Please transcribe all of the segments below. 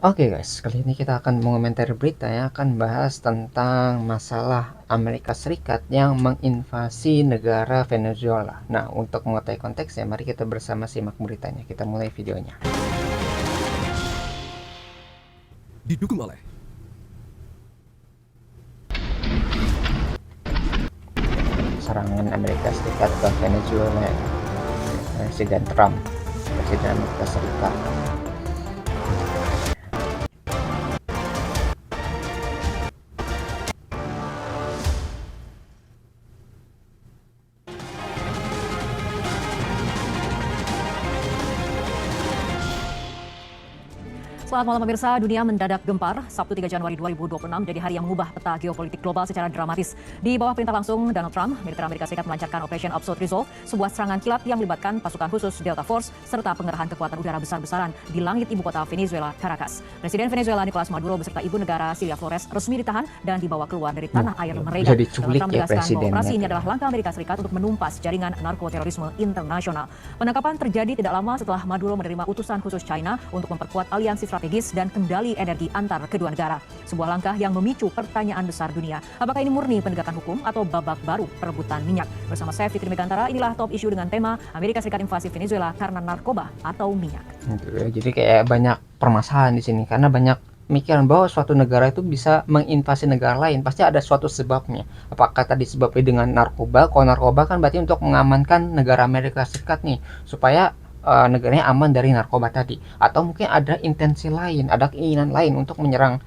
Oke guys, kali ini kita akan mengomentari berita yang akan bahas tentang masalah Amerika Serikat yang menginvasi negara Venezuela. Nah, untuk mengetahui konteksnya, mari kita bersama simak beritanya. Kita mulai videonya. Didukung oleh Serangan Amerika Serikat ke Venezuela, Presiden Trump, Presiden Amerika Serikat. Selamat malam pemirsa, dunia mendadak gempar. Sabtu 3 Januari 2026 jadi hari yang mengubah peta geopolitik global secara dramatis. Di bawah perintah langsung Donald Trump, militer Amerika Serikat melancarkan Operation Absolute Resolve, sebuah serangan kilat yang melibatkan pasukan khusus Delta Force serta pengerahan kekuatan udara besar-besaran di langit ibu kota Venezuela, Caracas. Presiden Venezuela Nicolas Maduro beserta ibu negara Cilia Flores resmi ditahan dan dibawa keluar dari tanah air mereka. Jadi diculik ya Donald Trump menegaskan bahwa operasi ini presidennya. adalah langkah Amerika Serikat untuk menumpas jaringan narkoterorisme internasional. Penangkapan terjadi tidak lama setelah Maduro menerima utusan khusus China untuk memperkuat aliansi strategis dan kendali energi antar kedua negara. Sebuah langkah yang memicu pertanyaan besar dunia. Apakah ini murni penegakan hukum atau babak baru perebutan minyak? Bersama saya Fitri Megantara, inilah top issue dengan tema Amerika Serikat invasi Venezuela karena narkoba atau minyak. Jadi kayak banyak permasalahan di sini karena banyak pemikiran bahwa suatu negara itu bisa menginvasi negara lain, pasti ada suatu sebabnya. Apakah tadi sebabnya dengan narkoba? Kalau narkoba kan berarti untuk mengamankan negara Amerika Serikat nih, supaya negaranya aman dari narkoba tadi. Atau mungkin ada intensi lain, ada keinginan lain untuk menyerang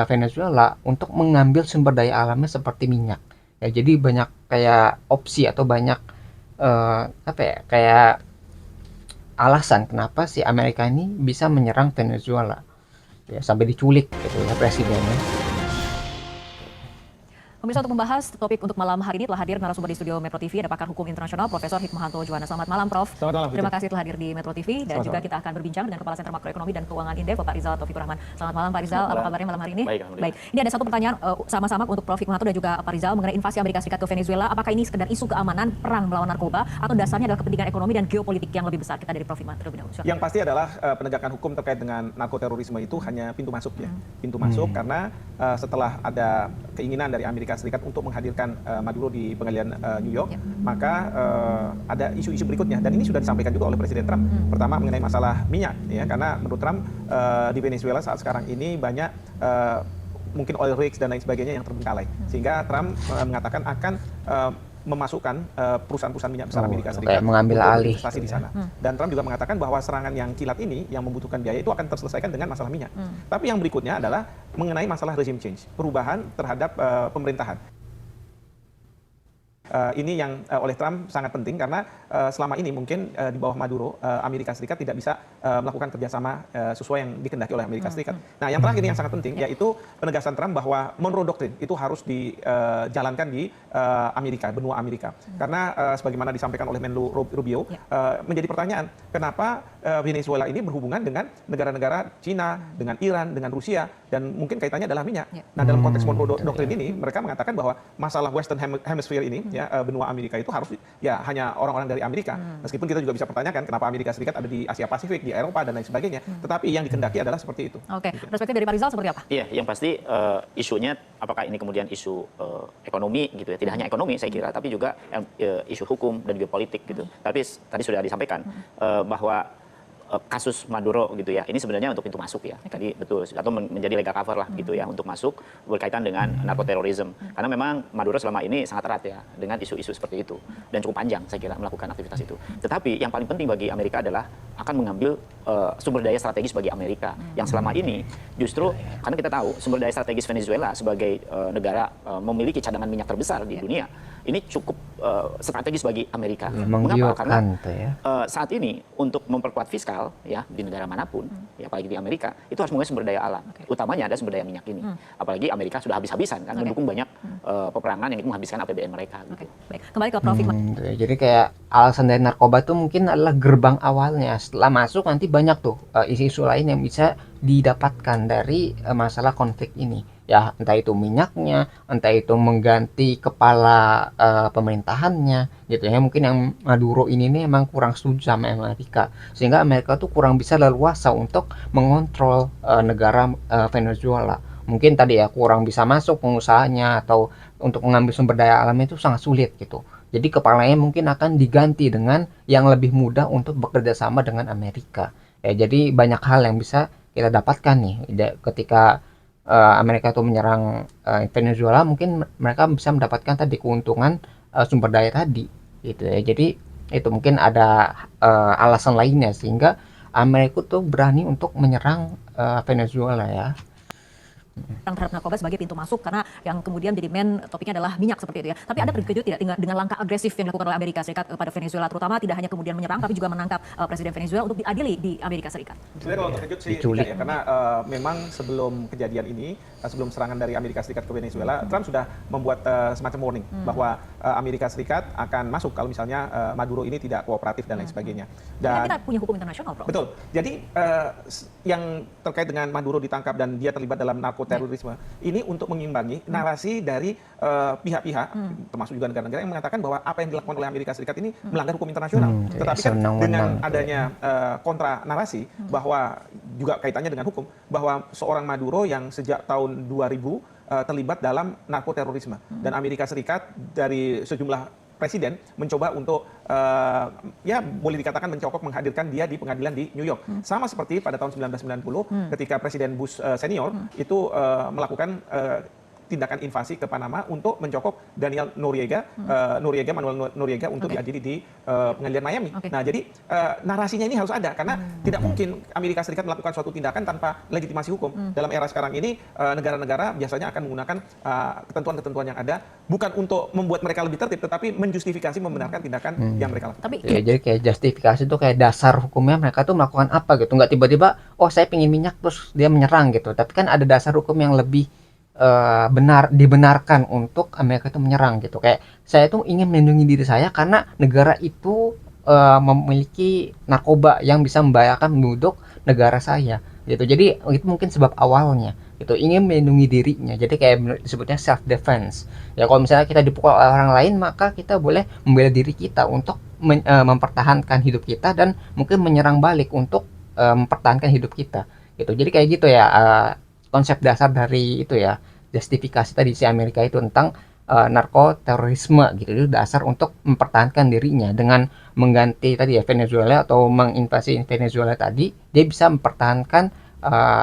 Venezuela untuk mengambil sumber daya alamnya seperti minyak. Ya, jadi banyak kayak opsi atau banyak apa ya, kayak alasan kenapa si Amerika ini bisa menyerang Venezuela. Ya, sampai diculik gitu ya presidennya. Pemirsa, untuk membahas topik untuk malam hari ini telah hadir narasumber di studio Metro TV, ada pakar hukum internasional Profesor Hikmahanto Juwana. Selamat malam Prof. Selamat malam, Terima kasih telah hadir di Metro TV dan juga Sama-sama. kita akan berbincang dengan Kepala Sentra Makroekonomi dan Keuangan Indef, Bapak Rizal Taufikur Rahman. Selamat malam Pak Rizal, apa kabarnya malam hari ini? Baik, alhamdulillah. Ini ada satu pertanyaan sama-sama untuk Prof Hikmahanto dan juga Pak Rizal mengenai invasi Amerika Serikat ke Venezuela. Apakah ini sekedar isu keamanan, perang melawan narkoba, atau dasarnya adalah kepentingan ekonomi dan geopolitik yang lebih besar? Kita dari Prof Hikmahanto terlebih dahulu. Silakan. Yang pasti adalah penegakan hukum terkait dengan narkoterorisme itu hanya pintu masuk ya. Pintu masuk karena setelah ada keinginan dari Amerika Serikat untuk menghadirkan Maduro di pengadilan New York, maka ada isu-isu berikutnya dan ini sudah disampaikan juga oleh Presiden Trump. Pertama mengenai masalah minyak ya, karena menurut Trump di Venezuela saat sekarang ini banyak mungkin oil rigs dan lain sebagainya yang terbengkalai. Sehingga Trump mengatakan akan memasukkan perusahaan-perusahaan minyak besar Amerika Serikat kayak mengambil untuk alih investasi di sana. Dan Trump juga mengatakan bahwa serangan yang kilat ini yang membutuhkan biaya itu akan terselesaikan dengan masalah minyak. Tapi yang berikutnya adalah mengenai masalah regime change, perubahan terhadap pemerintahan. Ini yang oleh Trump sangat penting karena selama ini mungkin di bawah Maduro Amerika Serikat tidak bisa melakukan kerjasama sesuai yang dikehendaki oleh Amerika Serikat. Nah, yang terakhir ini yang sangat penting yaitu penegasan Trump bahwa Monroe Doctrine itu harus dijalankan di Amerika, benua Amerika. Karena sebagaimana disampaikan oleh Menlu Rubio, menjadi pertanyaan kenapa Venezuela ini berhubungan dengan negara-negara Cina, dengan Iran, dengan Rusia, dan mungkin kaitannya adalah minyak. Nah, dalam konteks Monroe Doctrine ini mereka mengatakan bahwa masalah Western Hemisphere ini ya, benua Amerika itu harus ya hanya orang-orang dari Amerika. Meskipun kita juga bisa pertanyakan kenapa Amerika Serikat ada di Asia Pasifik, di Eropa dan lain sebagainya. Tetapi yang dikendaki adalah seperti itu. Oke, perspektif dari Pak Rizal seperti apa? Iya, yang pasti isunya apakah ini kemudian isu ekonomi gitu ya. Tidak hanya ekonomi saya kira, tapi juga isu hukum dan geopolitik gitu. Tapi tadi sudah disampaikan bahwa kasus Maduro gitu ya, ini sebenarnya untuk pintu masuk ya, tadi betul, atau menjadi legal cover lah gitu ya untuk masuk berkaitan dengan narkoterorisme, karena memang Maduro selama ini sangat erat ya dengan isu-isu seperti itu dan cukup panjang saya kira melakukan aktivitas itu. Tetapi yang paling penting bagi Amerika adalah akan mengambil sumber daya strategis bagi Amerika yang selama ini justru karena kita tahu sumber daya strategis Venezuela sebagai negara memiliki cadangan minyak terbesar di dunia, ini cukup strategis bagi Amerika. Mengapa? Karena saat ini untuk memperkuat fiskal ya di negara manapun, ya apalagi di Amerika, itu harus menggunakan sumber daya alam. Utamanya ada sumber daya minyak ini. Apalagi Amerika sudah habis-habisan kan mendukung banyak peperangan yang itu menghabiskan APBN mereka. Gitu. Baik, kembali ke Prof Hikmahanto. Jadi kayak alasan dari narkoba tuh mungkin adalah gerbang awalnya. Setelah masuk nanti banyak tuh isu-isu lain yang bisa didapatkan dari masalah konflik ini. Ya, entah itu minyaknya, entah itu mengganti kepala pemerintahannya gitu ya. Mungkin yang Maduro ini nih emang kurang setuju sama Amerika. Sehingga Amerika tuh kurang bisa leluasa untuk mengontrol negara Venezuela. Mungkin tadi ya kurang bisa masuk pengusahanya atau untuk mengambil sumber daya alamnya itu sangat sulit gitu. Jadi kepalanya mungkin akan diganti dengan yang lebih mudah untuk bekerja sama dengan Amerika. Ya, jadi banyak hal yang bisa kita dapatkan nih ketika Amerika itu menyerang Venezuela, mungkin mereka bisa mendapatkan tadi keuntungan sumber daya tadi, gitu ya. Jadi itu mungkin ada alasan lainnya sehingga Amerika tuh berani untuk menyerang Venezuela ya. terhadap narkoba sebagai pintu masuk karena yang kemudian jadi main topiknya adalah minyak seperti itu ya. Tapi Anda terkejut tidak dengan langkah agresif yang dilakukan oleh Amerika Serikat kepada Venezuela, terutama tidak hanya kemudian menyerang tapi juga menangkap Presiden Venezuela untuk diadili di Amerika Serikat? Sebenarnya kalau terkejut sih Diculik. tidak ya, karena memang sebelum kejadian ini, sebelum serangan dari Amerika Serikat ke Venezuela, Trump sudah membuat semacam warning bahwa Amerika Serikat akan masuk kalau misalnya Maduro ini tidak kooperatif dan lain sebagainya. Karena Dan kita punya hukum internasional, Bro. betul. Jadi yang terkait dengan Maduro ditangkap dan dia terlibat dalam narkoterorisme ini untuk mengimbangi narasi dari pihak-pihak, termasuk juga negara-negara yang mengatakan bahwa apa yang dilakukan oleh Amerika Serikat ini melanggar hukum internasional. Tetapi kan senang-wenang dengan tuh ya. adanya kontra narasi bahwa juga kaitannya dengan hukum, bahwa seorang Maduro yang sejak tahun 2000 terlibat dalam narkoterorisme dan Amerika Serikat dari sejumlah presiden mencoba untuk ya boleh dikatakan mencokok menghadirkan dia di pengadilan di New York. Sama seperti pada tahun 1990 ketika Presiden Bush senior itu melakukan tindakan invasi ke Panama untuk mencokok Daniel Noriega, Manuel Noriega untuk diadili di pengadilan Miami. Nah, jadi narasinya ini harus ada karena tidak mungkin Amerika Serikat melakukan suatu tindakan tanpa legitimasi hukum. Dalam era sekarang ini negara-negara biasanya akan menggunakan ketentuan-ketentuan yang ada bukan untuk membuat mereka lebih tertib, tetapi menjustifikasi membenarkan tindakan yang mereka lakukan. Tapi Ya, jadi kayak justifikasi tuh kayak dasar hukumnya mereka tuh melakukan apa gitu. Nggak tiba-tiba, oh saya pengen minyak terus dia menyerang gitu. Tapi kan ada dasar hukum yang lebih dibenarkan untuk Amerika itu menyerang gitu. Kayak saya tuh ingin melindungi diri saya karena negara itu memiliki narkoba yang bisa membahayakan penduduk negara saya gitu. Jadi itu mungkin sebab awalnya itu ingin melindungi dirinya. Jadi kayak disebutnya self defense. Ya kalau misalnya kita dipukul oleh orang lain, maka kita boleh membela diri kita untuk mempertahankan hidup kita dan mungkin menyerang balik untuk mempertahankan hidup kita gitu. Jadi kayak gitu ya konsep dasar dari itu ya, justifikasi tadi si Amerika itu tentang narkoterorisme gitu. Itu dasar untuk mempertahankan dirinya dengan mengganti tadi ya Venezuela atau menginvasi Venezuela tadi, dia bisa mempertahankan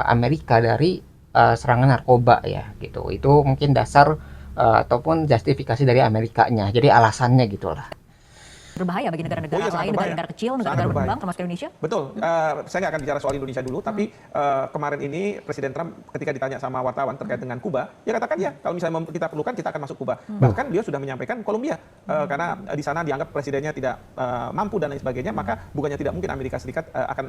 Amerika dari serangan narkoba ya gitu. Itu mungkin dasar ataupun justifikasi dari Amerikanya. Jadi alasannya gitulah. berbahaya bagi negara-negara Oh iya, sangat lain, berbahaya. negara-negara kecil, Sangat negara-negara berbahaya. berkembang termasuk Indonesia? Betul, saya nggak akan bicara soal Indonesia dulu, tapi kemarin ini Presiden Trump ketika ditanya sama wartawan terkait dengan Kuba, dia katakan ya kalau misalnya kita perlukan kita akan masuk Kuba. Bahkan dia sudah menyampaikan Kolombia, karena di sana dianggap presidennya tidak mampu dan lain sebagainya, maka bukannya tidak mungkin Amerika Serikat akan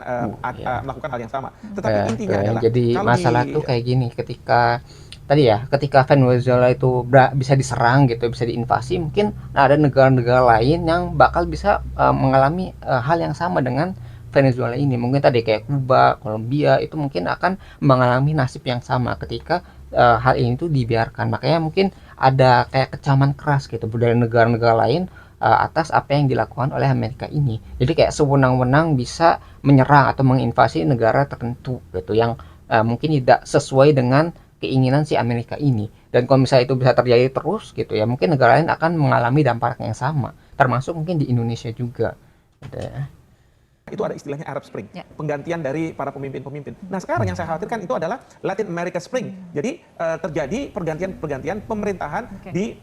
melakukan hal yang sama. Tetapi intinya adalah jadi kalau masalah tuh kayak gini, ketika tadi ya ketika Venezuela itu bisa diserang gitu, bisa diinvasi, mungkin ada negara-negara lain yang bakal bisa mengalami hal yang sama dengan Venezuela ini. Mungkin tadi kayak Kuba, Kolombia itu mungkin akan mengalami nasib yang sama ketika hal ini tuh dibiarkan. Makanya mungkin ada kayak kecaman keras gitu dari negara-negara lain atas apa yang dilakukan oleh Amerika ini. Jadi kayak sewenang-wenang bisa menyerang atau menginvasi negara tertentu gitu yang mungkin tidak sesuai dengan keinginan si Amerika ini. Dan kalau misalnya itu bisa terjadi terus gitu ya, mungkin negara lain akan mengalami dampak yang sama, termasuk mungkin di Indonesia juga gitu ya. itu ada istilahnya Arab Spring, Ya. penggantian dari para pemimpin-pemimpin. Nah sekarang yang saya khawatirkan itu adalah Latin America Spring. Jadi terjadi pergantian pemerintahan di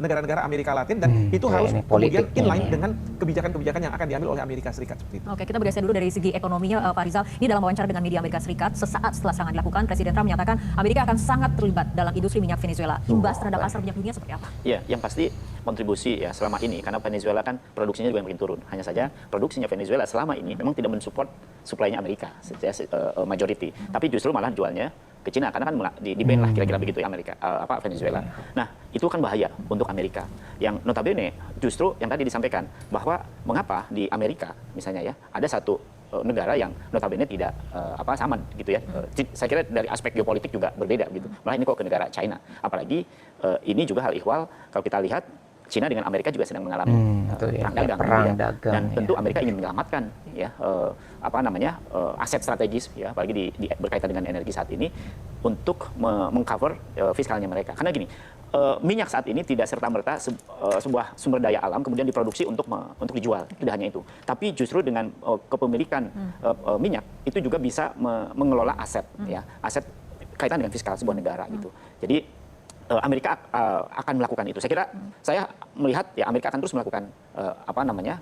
negara-negara Amerika Latin dan itu Kayak harus ini kemudian politiknya inline ya. dengan kebijakan-kebijakan yang akan diambil oleh Amerika Serikat seperti itu. Oke, kita bergeser dulu dari segi ekonominya, Pak Rizal. Ini dalam wawancara dengan media Amerika Serikat, sesaat setelah serangan dilakukan, Presiden Trump menyatakan Amerika akan sangat terlibat dalam industri minyak Venezuela. Imbas terhadap pasar minyak dunia seperti apa? Ya, yang pasti kontribusi ya selama ini karena Venezuela kan produksinya juga makin turun. Hanya saja produksinya Venezuela selama ini memang tidak mensupport suplainya Amerika, majority. Tapi justru malah jualnya ke Cina karena kan di ban lah kira-kira begitu ya Amerika Venezuela. Nah, itu kan bahaya untuk Amerika. Yang notabene justru yang tadi disampaikan bahwa mengapa di Amerika misalnya ya ada satu negara yang notabene tidak sama gitu ya. Saya kira dari aspek geopolitik juga berbeda gitu. Malah ini kok ke negara China. Apalagi ini juga hal ihwal kalau kita lihat Cina dengan Amerika juga sedang mengalami perang dagang, perang gitu ya. dagang, dan tentu Amerika ingin menyelamatkan ya aset strategis ya apalagi berkaitan dengan energi saat ini untuk mengcover fiskalnya mereka. Karena gini, minyak saat ini tidak serta-merta sebuah sumber daya alam kemudian diproduksi untuk dijual. Tidak hanya itu, tapi justru dengan kepemilikan minyak itu juga bisa mengelola aset ya, aset kaitan dengan fiskal sebuah negara gitu. Jadi Amerika akan melakukan itu. Saya melihat ya Amerika akan terus melakukan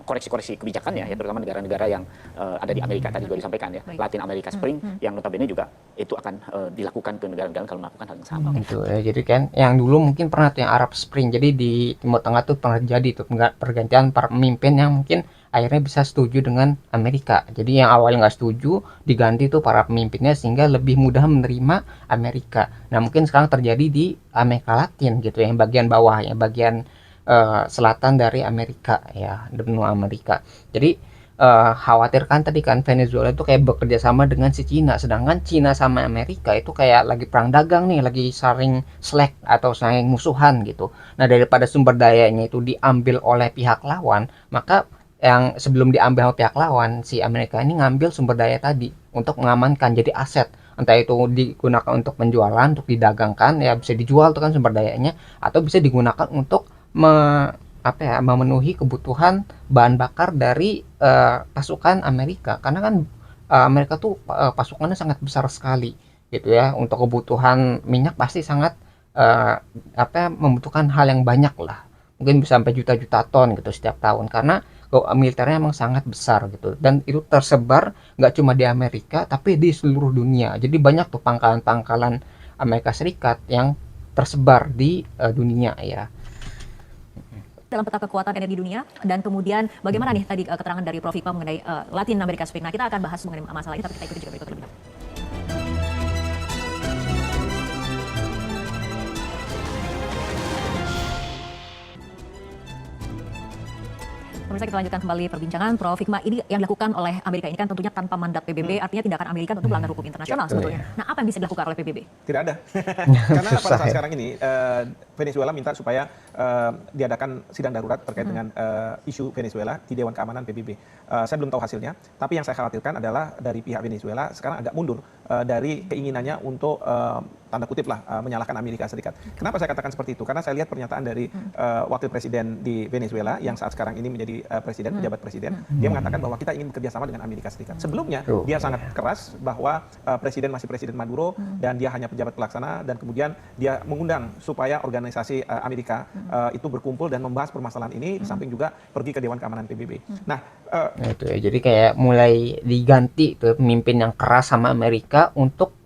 koreksi-koreksi kebijakannya ya, terutama negara-negara yang ada di Amerika tadi juga disampaikan ya, Latin America Spring yang notabene juga itu akan dilakukan ke negara-negara kalau melakukan hal yang sama. Itu ya, jadi kan yang dulu mungkin pernah tuh yang Arab Spring. Jadi di Timur Tengah tuh pernah jadi tuh pergantian para pemimpin yang mungkin akhirnya bisa setuju dengan Amerika. Jadi yang awalnya nggak setuju diganti tuh para pemimpinnya sehingga lebih mudah menerima Amerika. Nah mungkin sekarang terjadi di Amerika Latin gitu, yang bagian bawah, yang bagian selatan dari Amerika ya, benua Amerika. Jadi khawatir kan tadi kan Venezuela itu kayak bekerja sama dengan si Cina, sedangkan Cina sama Amerika itu kayak lagi perang dagang nih, lagi saling slack atau saling musuhan gitu. Nah daripada sumber dayanya itu diambil oleh pihak lawan, maka yang sebelum diambil pihak lawan, si Amerika ini ngambil sumber daya tadi untuk mengamankan jadi aset, entah itu digunakan untuk penjualan, untuk didagangkan ya, bisa dijual tuh kan sumber dayanya, atau bisa digunakan untuk memenuhi kebutuhan bahan bakar dari pasukan Amerika, karena kan Amerika tuh pasukannya sangat besar sekali gitu ya, untuk kebutuhan minyak pasti sangat membutuhkan hal yang banyak lah, mungkin bisa sampai juta-juta ton gitu setiap tahun, karena militernya emang sangat besar gitu, dan itu tersebar nggak cuma di Amerika tapi di seluruh dunia. Jadi banyak tuh pangkalan-pangkalan Amerika Serikat yang tersebar di dunia ya. Dalam peta kekuatan energi dunia, dan kemudian bagaimana nih tadi keterangan dari Prof. Hikmah mengenai Latin America Spring. Nah kita akan bahas mengenai masalah ini, tapi kita ikuti juga berikut terlebih dahulu. Pemirsa, kita lanjutkan kembali perbincangan. Prof. Hikmah, ini yang dilakukan oleh Amerika ini kan tentunya tanpa mandat PBB, artinya tindakan Amerika tentu melanggar hukum internasional sebetulnya. Nah, apa yang bisa dilakukan oleh PBB? Tidak ada. Karena pada saat sekarang ini, Venezuela minta supaya diadakan sidang darurat terkait dengan isu Venezuela di Dewan Keamanan PBB. Saya belum tahu hasilnya, tapi yang saya khawatirkan adalah dari pihak Venezuela sekarang agak mundur dari keinginannya untuk tanda kutip lah menyalahkan Amerika Serikat. Kenapa saya katakan seperti itu? Karena saya lihat pernyataan dari wakil presiden di Venezuela yang saat sekarang ini menjadi pejabat presiden. Dia mengatakan bahwa kita ingin bekerja sama dengan Amerika Serikat. Sebelumnya dia sangat keras bahwa presiden masih Presiden Maduro dan dia hanya pejabat pelaksana, dan kemudian dia mengundang supaya organisasi Amerika itu berkumpul dan membahas permasalahan ini, di samping juga pergi ke Dewan Keamanan PBB. Nah, itu ya, jadi kayak mulai diganti tuh pemimpin yang keras sama Amerika untuk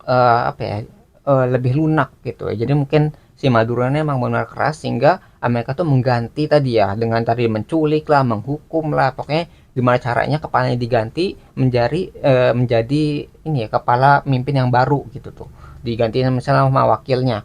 lebih lunak gitu ya. Jadi mungkin si Maduro ini emang benar keras sehingga Amerika tuh mengganti tadi ya, dengan tadi menculik lah, menghukum lah, pokoknya gimana caranya kepalanya diganti menjadi ini ya, kepala pemimpin yang baru gitu tuh, diganti misalnya sama wakilnya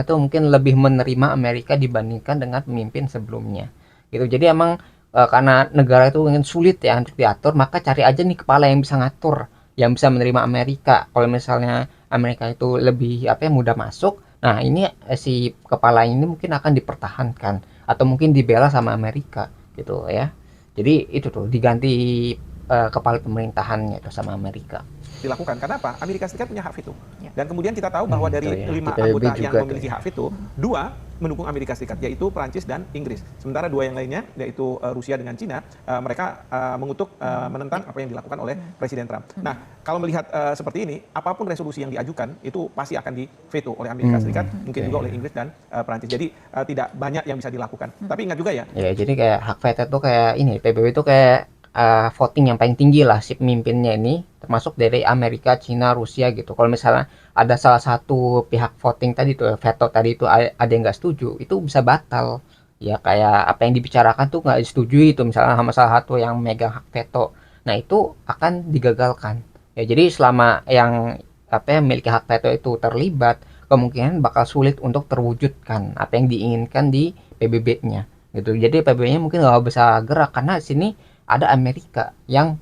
tuh mungkin lebih menerima Amerika dibandingkan dengan pemimpin sebelumnya gitu. Jadi emang karena negara itu ingin sulit ya untuk diatur, maka cari aja nih kepala yang bisa ngatur, yang bisa menerima Amerika. Kalau misalnya Amerika itu lebih mudah masuk, nah ini si kepala ini mungkin akan dipertahankan atau mungkin dibela sama Amerika gitu ya. Jadi itu tuh diganti kepala pemerintahannya itu sama Amerika. dilakukan. Karena apa? Amerika Serikat punya hak veto. Ya. Dan kemudian kita tahu bahwa dari ya. 5 anggota yang memiliki hak veto, 2 mendukung Amerika Serikat, yaitu Perancis dan Inggris. Sementara 2 yang lainnya, yaitu Rusia dengan Cina, mereka mengutuk, menentang apa yang dilakukan oleh Presiden Trump. Nah, kalau melihat seperti ini, apapun resolusi yang diajukan, itu pasti akan diveto oleh Amerika Serikat, mungkin juga oleh Inggris dan Perancis. Jadi tidak banyak yang bisa dilakukan. Tapi ingat juga ya. Ya, jadi kayak hak veto itu kayak ini, PBB itu kayak voting yang paling tinggi lah si pemimpinnya ini, termasuk dari Amerika, Cina, Rusia gitu. Kalau misalnya ada salah satu pihak voting tadi tuh, veto tadi itu ada yang nggak setuju, itu bisa batal. Ya kayak apa yang dibicarakan tuh nggak disetujui itu, misalnya sama salah satu yang megang hak veto. Nah itu akan digagalkan. Ya jadi selama yang apa yang memiliki hak veto itu terlibat, kemungkinan bakal sulit untuk terwujudkan apa yang diinginkan di PBB-nya gitu. Jadi PBB-nya mungkin nggak bisa gerak karena sini ada Amerika yang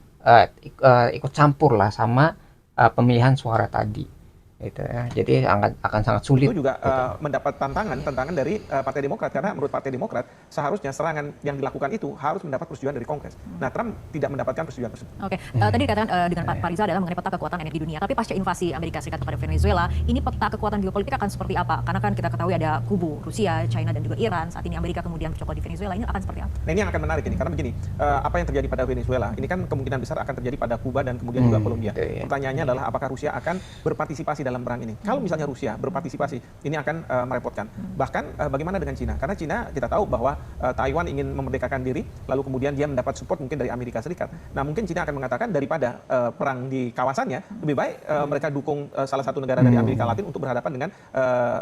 ikut campur lah sama pemilihan suara tadi gitu ya. Jadi akan sangat sulit Itu juga gitu. mendapat tantangan dari Partai Demokrat karena menurut Partai Demokrat seharusnya serangan yang dilakukan itu harus mendapat persetujuan dari Kongres. Nah, Trump tidak mendapatkan persetujuan tersebut. Oke, tadi dikatakan dengan Pak Riza adalah mengenai peta kekuatan energi dunia. Tapi pasca invasi Amerika Serikat kepada Venezuela, ini peta kekuatan geopolitik akan seperti apa? Karena kan kita ketahui ada kubu Rusia, China, dan juga Iran. Saat ini Amerika kemudian bercokol di Venezuela. Ini akan seperti apa? Nah, ini yang akan menarik ini karena begini, apa yang terjadi pada Venezuela ini kan kemungkinan besar akan terjadi pada Kuba dan kemudian juga Kolombia. Iya. Pertanyaannya adalah apakah Rusia akan berpartisipasi dalam perang ini? Kalau misalnya Rusia berpartisipasi, ini akan merepotkan. Bahkan bagaimana dengan Cina? Karena Cina kita tahu bahwa Taiwan ingin memerdekakan diri, lalu kemudian dia mendapat support mungkin dari Amerika Serikat. Nah, mungkin Cina akan mengatakan daripada perang di kawasannya, lebih baik mereka dukung salah satu negara dari Amerika Latin untuk berhadapan dengan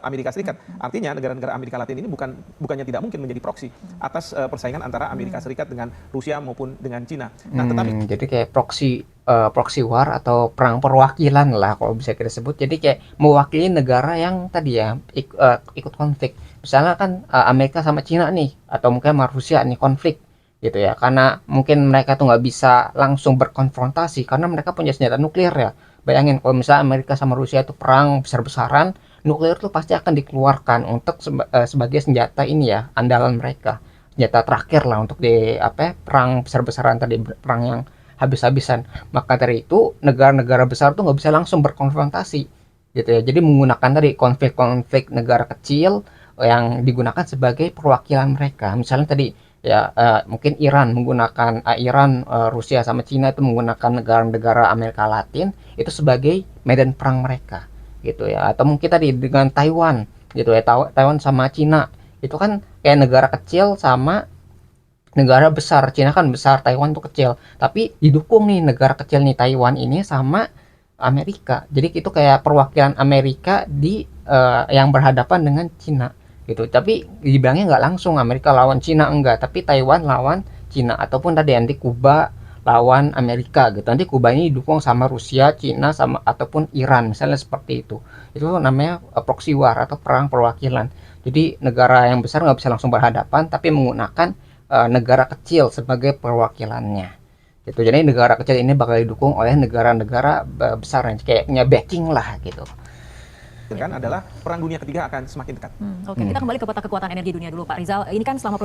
Amerika Serikat. Artinya negara-negara Amerika Latin ini bukannya tidak mungkin menjadi proksi atas persaingan antara Amerika Serikat dengan Rusia maupun dengan Cina. Nah, tetapi Jadi kayak proxy war atau perang perwakilan lah kalau bisa kita sebut. Jadi kayak mewakili negara yang tadi ya ikut konflik. Misalnya kan Amerika sama Cina nih atau mungkin sama Rusia nih konflik gitu ya. Karena mungkin mereka tuh nggak bisa langsung berkonfrontasi karena mereka punya senjata nuklir ya. Bayangin kalau misalnya Amerika sama Rusia itu perang besar-besaran, nuklir tuh pasti akan dikeluarkan untuk sebagai senjata ini ya, andalan mereka. Senjata terakhir lah untuk di perang besar-besaran tadi, perang yang habis-habisan. Maka dari itu negara-negara besar tuh nggak bisa langsung berkonfrontasi gitu ya. Jadi menggunakan tadi konflik-konflik negara kecil yang digunakan sebagai perwakilan mereka. Misalnya tadi ya mungkin Iran menggunakan Rusia sama Cina itu menggunakan negara-negara Amerika Latin itu sebagai medan perang mereka gitu ya. Atau mungkin tadi dengan Taiwan gitu ya, Taiwan sama Cina itu kan kayak negara kecil sama negara besar. Cina kan besar, Taiwan tuh kecil. Tapi didukung nih negara kecil nih Taiwan ini sama Amerika. Jadi itu kayak perwakilan Amerika di yang berhadapan dengan Cina gitu. Tapi dibilangnya nggak langsung Amerika lawan Cina enggak, tapi Taiwan lawan Cina ataupun tadi nanti Kuba lawan Amerika gitu. Nanti Kuba ini didukung sama Rusia, Cina sama ataupun Iran misalnya seperti itu. Itu namanya proxy war atau perang perwakilan. Jadi negara yang besar nggak bisa langsung berhadapan tapi menggunakan negara kecil sebagai perwakilannya gitu. Jadi negara kecil ini bakal didukung oleh negara-negara besar yang kayak punya backing lah gitu. kan adalah perang dunia ketiga akan semakin dekat. Oke, kita kembali ke peta kekuatan energi dunia dulu, Pak Rizal. Ini kan selama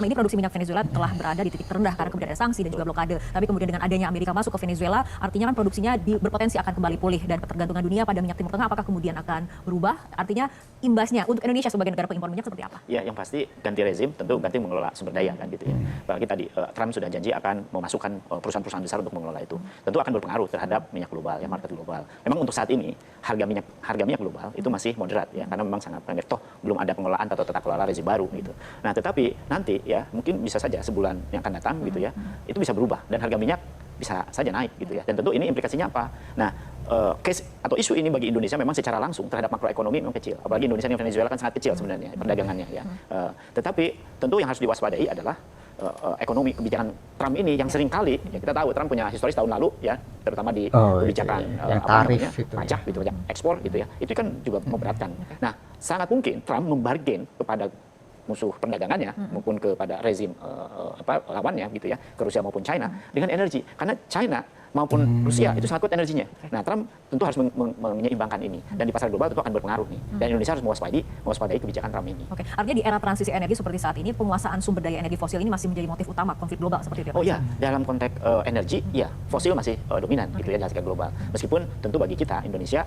ini produksi minyak Venezuela telah berada di titik terendah karena kemudian ada sanksi dan juga blokade. Tapi kemudian dengan adanya Amerika masuk ke Venezuela, artinya kan produksinya berpotensi akan kembali pulih dan ketergantungan dunia pada minyak Timur Tengah apakah kemudian akan berubah? Artinya imbasnya untuk Indonesia sebagai negara pengimpor minyak seperti apa? Ya, yang pasti ganti rezim tentu ganti mengelola sumber daya kan gitu ya. Apalagi tadi Trump sudah janji akan memasukkan perusahaan-perusahaan besar untuk mengelola itu. Tentu akan berpengaruh terhadap minyak global ya, market global. Memang untuk saat ini harga minyak global itu masih moderat ya, karena memang sangat pendek, toh belum ada pengelolaan atau tata kelola rezim baru gitu. Nah, tetapi nanti ya mungkin bisa saja sebulan yang akan datang gitu ya, itu bisa berubah dan harga minyak bisa saja naik gitu ya. Dan tentu ini implikasinya apa? Nah, case atau isu ini bagi Indonesia memang secara langsung terhadap makroekonomi memang kecil. Apalagi Indonesia dan Venezuela kan sangat kecil sebenarnya perdagangannya ya. Tetapi tentu yang harus diwaspadai adalah ekonomi kebijakan Trump ini yang sering kali ya, kita tahu Trump punya historis tahun lalu ya, terutama di kebijakan yang tarif itu pajak gitu ya, ekspor gitu ya, itu kan juga memberatkan. Nah, sangat mungkin Trump membargain kepada musuh perdagangannya maupun kepada rezim lawannya gitu ya, ke Rusia maupun China dengan energi, karena China maupun Rusia itu sangat kuat energinya. Nah, Trump tentu harus menyeimbangkan ini dan di pasar global tentu akan berpengaruh nih. Dan Indonesia harus mewaspadai kebijakan Trump ini. Oke, artinya di era transisi energi seperti saat ini penguasaan sumber daya energi fosil ini masih menjadi motif utama konflik global seperti itu ya, Pak? Oh iya, dalam konteks energi ya fosil masih dominan gitu ya dalam skala global. Meskipun tentu bagi kita Indonesia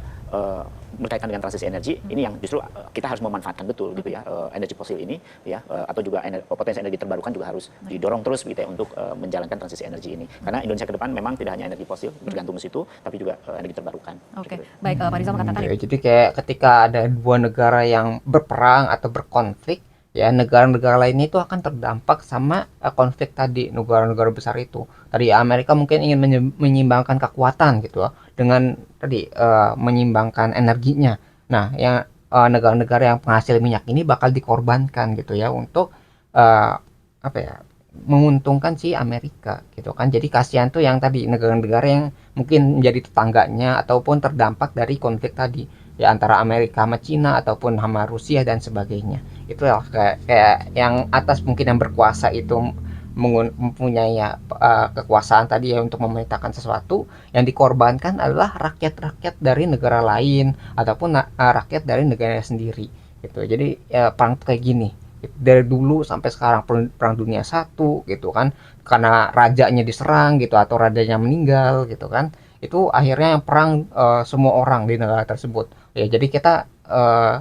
berkaitan dengan transisi energi ini yang justru kita harus memanfaatkan betul gitu ya, energi fosil ini ya, atau juga potensi energi terbarukan juga harus didorong terus gitu ya untuk menjalankan transisi energi ini. Karena Indonesia ke depan memang tidak hanya energi fosil bergantung ke situ, tapi juga energi terbarukan. Oke, baik, Pak Rizal mengatakan Jadi kayak ketika ada dua negara yang berperang atau berkonflik, ya negara-negara lainnya itu akan terdampak sama konflik tadi, negara-negara besar itu. Tadi Amerika mungkin ingin menyeimbangkan kekuatan gitu ya, dengan tadi menyeimbangkan energinya. Nah, yang negara-negara yang penghasil minyak ini bakal dikorbankan gitu ya untuk apa ya, menguntungkan si Amerika gitu kan. Jadi kasihan tuh yang tadi negara-negara yang mungkin menjadi tetangganya ataupun terdampak dari konflik tadi ya antara Amerika sama Cina ataupun sama Rusia dan sebagainya. Itu ya kayak yang atas mungkin yang berkuasa itu mempunyai kekuasaan tadi ya untuk memerintahkan sesuatu, yang dikorbankan adalah rakyat-rakyat dari negara lain ataupun rakyat dari negara sendiri gitu. Jadi ya, perang kayak gini dari dulu sampai sekarang, perang dunia satu gitu kan, karena rajanya diserang gitu atau rajanya meninggal gitu kan, itu akhirnya yang perang semua orang di negara tersebut ya. Jadi kita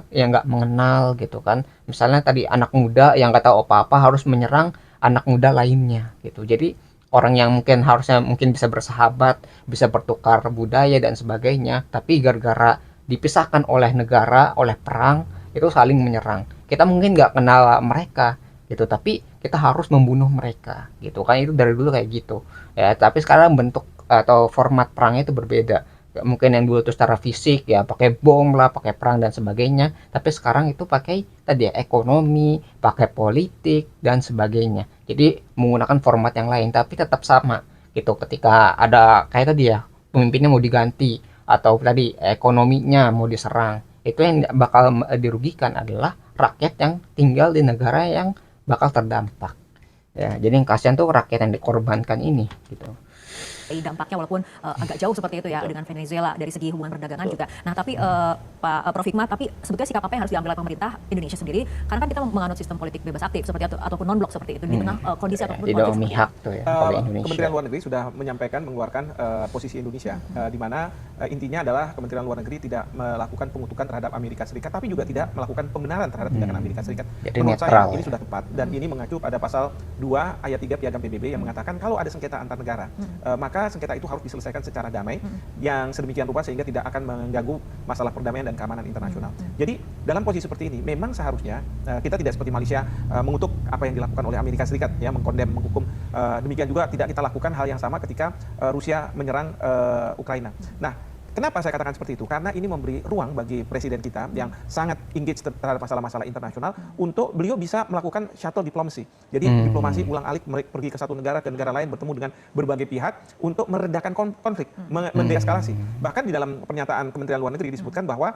yang nggak mengenal gitu kan, misalnya tadi anak muda yang nggak tahu apa-apa harus menyerang anak muda lainnya gitu. Jadi orang yang mungkin harusnya mungkin bisa bersahabat, bisa bertukar budaya dan sebagainya, tapi gara-gara dipisahkan oleh negara, oleh perang, itu saling menyerang. Kita mungkin nggak kenal mereka gitu, tapi kita harus membunuh mereka gitu kan. Itu dari dulu kayak gitu ya, tapi sekarang bentuk atau format perangnya itu berbeda. Mungkin yang dulu itu secara fisik ya pakai bom lah, pakai perang dan sebagainya, tapi sekarang itu pakai tadi ya ekonomi, pakai politik dan sebagainya. Jadi menggunakan format yang lain tapi tetap sama gitu. Ketika ada kayak tadi ya pemimpinnya mau diganti atau tadi ekonominya mau diserang, itu yang bakal dirugikan adalah rakyat yang tinggal di negara yang bakal terdampak ya. Jadi yang kasihan tuh rakyat yang dikorbankan ini gitu. Dampaknya walaupun agak jauh seperti itu ya dengan Venezuela dari segi hubungan perdagangan juga. Nah tapi Prof Hikmat, tapi sebetulnya sikap apa yang harus diambil oleh pemerintah Indonesia sendiri? Karena kan kita menganut sistem politik bebas aktif seperti ataupun non blok seperti itu di tengah kondisi ataupun tidak konflik memihak tuh ya oleh Indonesia. Kementerian Luar Negeri sudah menyampaikan mengeluarkan posisi Indonesia di mana intinya adalah Kementerian Luar Negeri tidak melakukan pengutukan terhadap Amerika Serikat, tapi juga tidak melakukan pembenaran terhadap tindakan Amerika Serikat. Jadi Menurut netral, saya ini sudah tepat dan ini mengacu pada pasal 2 ayat 3 Piagam PBB yang mengatakan kalau ada sengketa antar negara, maka sengketa itu harus diselesaikan secara damai yang sedemikian rupa sehingga tidak akan mengganggu masalah perdamaian dan keamanan internasional. Jadi dalam posisi seperti ini memang seharusnya kita tidak seperti Malaysia mengutuk apa yang dilakukan oleh Amerika Serikat ya, mengkondem, menghukum. Demikian juga tidak kita lakukan hal yang sama ketika Rusia menyerang Ukraina. Nah, kenapa saya katakan seperti itu? Karena ini memberi ruang bagi presiden kita yang sangat engage terhadap masalah-masalah internasional untuk beliau bisa melakukan shuttle diplomasi. Jadi diplomasi ulang-alik pergi ke satu negara ke negara lain, bertemu dengan berbagai pihak untuk meredakan konflik, mendeeskalasi. Bahkan di dalam pernyataan Kementerian Luar Negeri disebutkan bahwa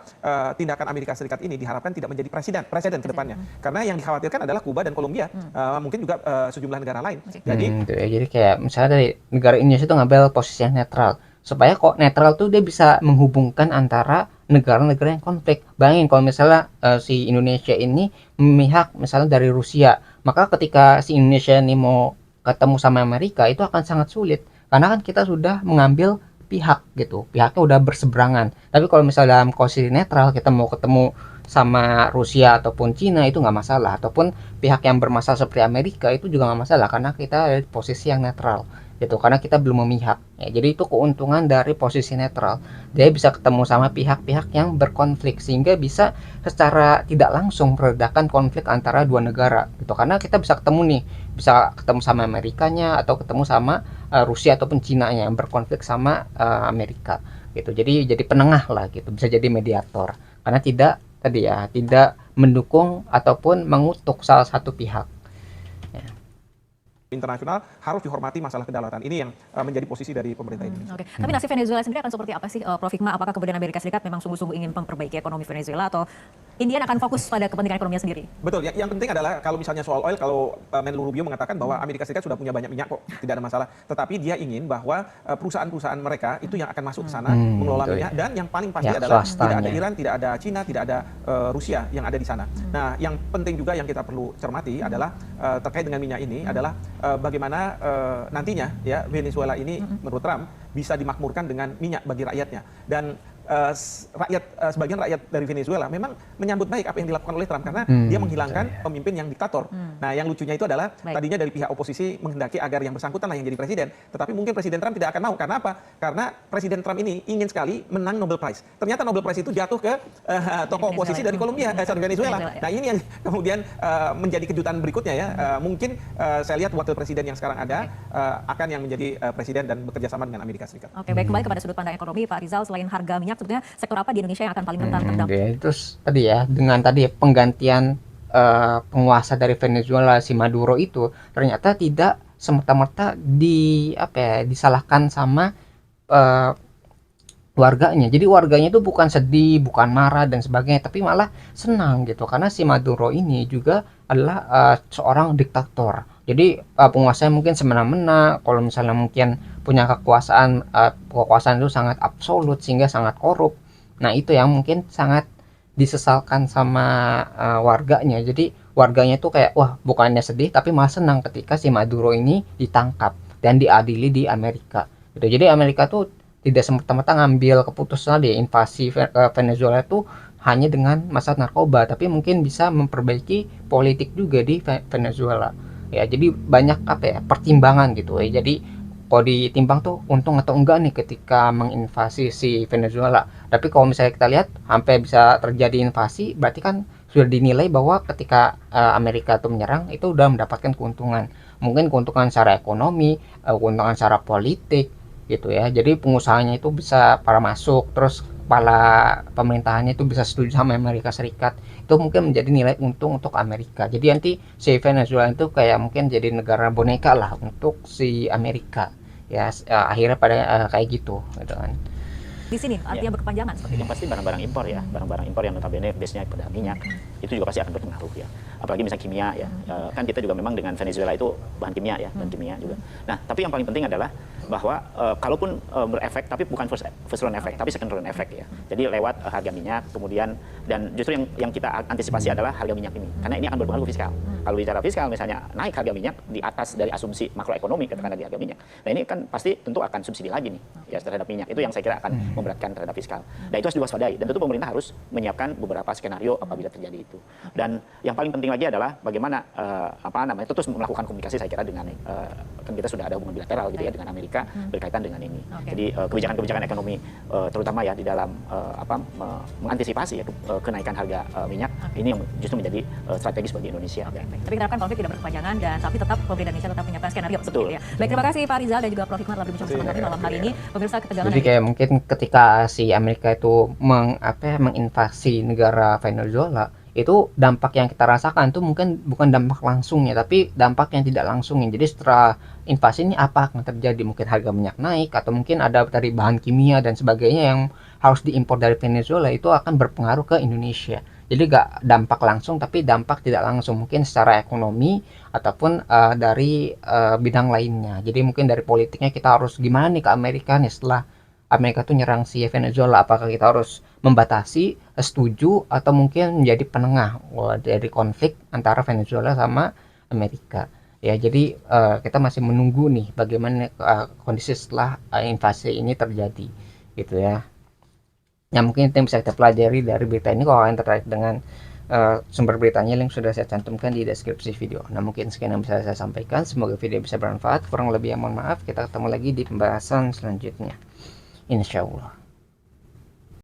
tindakan Amerika Serikat ini diharapkan tidak menjadi presiden ke depannya. Karena yang dikhawatirkan adalah Kuba dan Kolombia, mungkin juga sejumlah negara lain. Jadi kayak misalnya dari negara Indonesia itu ngambil posisi yang netral, supaya kok netral tuh dia bisa menghubungkan antara negara-negara yang konflik. Bayangin kalau misalnya si Indonesia ini memihak misalnya dari Rusia, maka ketika si Indonesia ini mau ketemu sama Amerika itu akan sangat sulit karena kan kita sudah mengambil pihak gitu, pihaknya udah berseberangan. Tapi kalau misalnya dalam posisi netral kita mau ketemu sama Rusia ataupun Cina itu nggak masalah, ataupun pihak yang bermasalah seperti Amerika itu juga nggak masalah karena kita ada di posisi yang netral gitu, karena kita belum memihak ya. Jadi itu keuntungan dari posisi netral, dia bisa ketemu sama pihak-pihak yang berkonflik sehingga bisa secara tidak langsung meredakan konflik antara dua negara gitu, karena kita bisa ketemu nih, bisa ketemu sama Amerikanya atau ketemu sama Rusia ataupun Cina yang berkonflik sama Amerika gitu. Jadi penengah lah gitu, bisa jadi mediator karena tidak tadi ya, tidak mendukung ataupun mengutuk salah satu pihak. Internasional harus dihormati masalah kedaulatan. Ini yang menjadi posisi dari pemerintah Indonesia. Oke. Tapi nasib Venezuela sendiri akan seperti apa sih, Prof Hikmat? Apakah kemudian Amerika Serikat memang sungguh-sungguh ingin memperbaiki ekonomi Venezuela atau Indian akan fokus pada kepentingan ekonominya sendiri? Betul. Yang penting adalah kalau misalnya soal oil, kalau Menlu Rubio mengatakan bahwa Amerika Serikat sudah punya banyak minyak kok, tidak ada masalah. Tetapi dia ingin bahwa perusahaan-perusahaan mereka itu yang akan masuk ke sana mengelola minyak, dan yang paling pasti adalah tidak ada Iran, tidak ada Cina, tidak ada Rusia yang ada di sana. Nah, yang penting juga yang kita perlu cermati adalah terkait dengan minyak ini adalah bagaimana nantinya ya Venezuela ini menurut Trump bisa dimakmurkan dengan minyak bagi rakyatnya. Dan sebagian rakyat dari Venezuela memang menyambut baik apa yang dilakukan oleh Trump karena dia menghilangkan pemimpin yang diktator. Nah, yang lucunya itu adalah tadinya dari pihak oposisi menghendaki agar yang bersangkutan lah yang jadi presiden, tetapi mungkin Presiden Trump tidak akan mau. Karena apa? Karena Presiden Trump ini ingin sekali menang Nobel Prize. Ternyata Nobel Prize itu jatuh ke tokoh oposisi dari Venezuela. Nah, ini yang kemudian menjadi kejutan berikutnya ya. Mungkin saya lihat wakil presiden yang sekarang ada akan yang menjadi presiden dan bekerja sama dengan Amerika Serikat. Oke, baik, kembali kepada sudut pandang ekonomi, Pak Rizal. Selain harga minyak, sebetulnya sektor apa di Indonesia yang akan paling rentan terdampak? Terus tadi ya dengan tadi penggantian penguasa dari Venezuela si Maduro itu ternyata tidak semerta-merta disalahkan sama eh, warganya. Jadi warganya itu bukan sedih, bukan marah dan sebagainya, tapi malah senang gitu karena si Maduro ini juga adalah seorang diktator. Jadi penguasanya mungkin semena-mena, kalau misalnya mungkin punya kekuasaan itu sangat absolut sehingga sangat korup. Nah, itu yang mungkin sangat disesalkan sama warganya. Jadi warganya tuh kayak wah, bukannya sedih tapi malah senang ketika si Maduro ini ditangkap dan diadili di Amerika. Gitu. Jadi Amerika tuh tidak semata-mata ngambil keputusan di invasi Venezuela itu hanya dengan masalah narkoba, tapi mungkin bisa memperbaiki politik juga di Venezuela. Ya, jadi banyak pertimbangan gitu ya. Jadi kalau ditimbang tuh untung atau enggak nih ketika menginvasi si Venezuela. Tapi kalau misalnya kita lihat sampai bisa terjadi invasi, berarti kan sudah dinilai bahwa ketika Amerika itu menyerang itu udah mendapatkan keuntungan. Mungkin keuntungan secara ekonomi, keuntungan secara politik, gitu ya. Jadi pengusahanya itu bisa para masuk, terus kepala pemerintahannya itu bisa setuju sama Amerika Serikat. Itu mungkin menjadi nilai untung untuk Amerika. Jadi nanti si Venezuela itu kayak mungkin jadi negara boneka lah untuk si Amerika. Ya akhirnya pada kayak gitu kan. Di sini artinya berkepanjangan seperti itu. Yang pasti barang-barang impor ya, barang-barang impor yang notabene base-nya pada minyak, itu juga pasti akan berpengaruh ya. Apalagi misalnya kimia ya, kan kita juga memang dengan Venezuela itu bahan kimia ya, bahan kimia juga. Nah, tapi yang paling penting adalah bahwa kalaupun berefek, tapi bukan first round effect, tapi second round effect ya. Jadi lewat harga minyak, kemudian dan justru yang kita antisipasi adalah harga minyak ini, karena ini akan berpengaruh fiskal. Kalau bicara fiskal, misalnya naik harga minyak di atas dari asumsi makroekonomi katakanlah di harga minyak. Nah ini kan pasti tentu akan subsidi lagi nih ya terhadap minyak. Itu yang saya kira akan memberatkan terhadap fiskal. Dan itu harus diwaspadai. Dan tentu pemerintah harus menyiapkan beberapa skenario apabila terjadi itu. Dan yang paling penting lagi adalah bagaimana terus melakukan komunikasi saya kira dengan kan kita sudah ada hubungan bilateral gitu ya dengan Amerika berkaitan dengan ini. Jadi kebijakan-kebijakan ekonomi terutama ya di dalam mengantisipasi ya, kenaikan harga minyak ini yang justru menjadi strategis bagi Indonesia. Tapi kita harapkan konflik tidak berkepanjangan dan tapi tetap pemerintah Indonesia tetap menyiapkan skenario Betul. seperti itu ya. Baik, terima kasih Pak Rizal dan juga Prof Hikmat telah berbincang bersama kami malam hari ini. Pemirsa ketegangan. Jadi kayak mungkin ketika si Amerika itu menginvasi negara Venezuela, itu dampak yang kita rasakan tuh mungkin bukan dampak langsungnya tapi dampak yang tidak langsungnya. Jadi setelah invasi ini apa akan terjadi? Mungkin harga minyak naik atau mungkin ada dari bahan kimia dan sebagainya yang harus diimpor dari Venezuela itu akan berpengaruh ke Indonesia. Jadi gak dampak langsung tapi dampak tidak langsung mungkin secara ekonomi ataupun dari bidang lainnya. Jadi mungkin dari politiknya kita harus gimana nih ke Amerika nih setelah Amerika tuh nyerang si Venezuela, apakah kita harus membatasi, setuju atau mungkin menjadi penengah dari konflik antara Venezuela sama Amerika. Ya, jadi kita masih menunggu nih bagaimana kondisi setelah invasi ini terjadi, gitu ya. Yang mungkin itu yang bisa kita pelajari dari berita ini. Kalau kalian tertarik dengan sumber beritanya, link sudah saya cantumkan di deskripsi video. Nah, mungkin sekian yang bisa saya sampaikan. Semoga video bisa bermanfaat. Kurang lebih yang mohon maaf. Kita ketemu lagi di pembahasan selanjutnya. Insya Allah.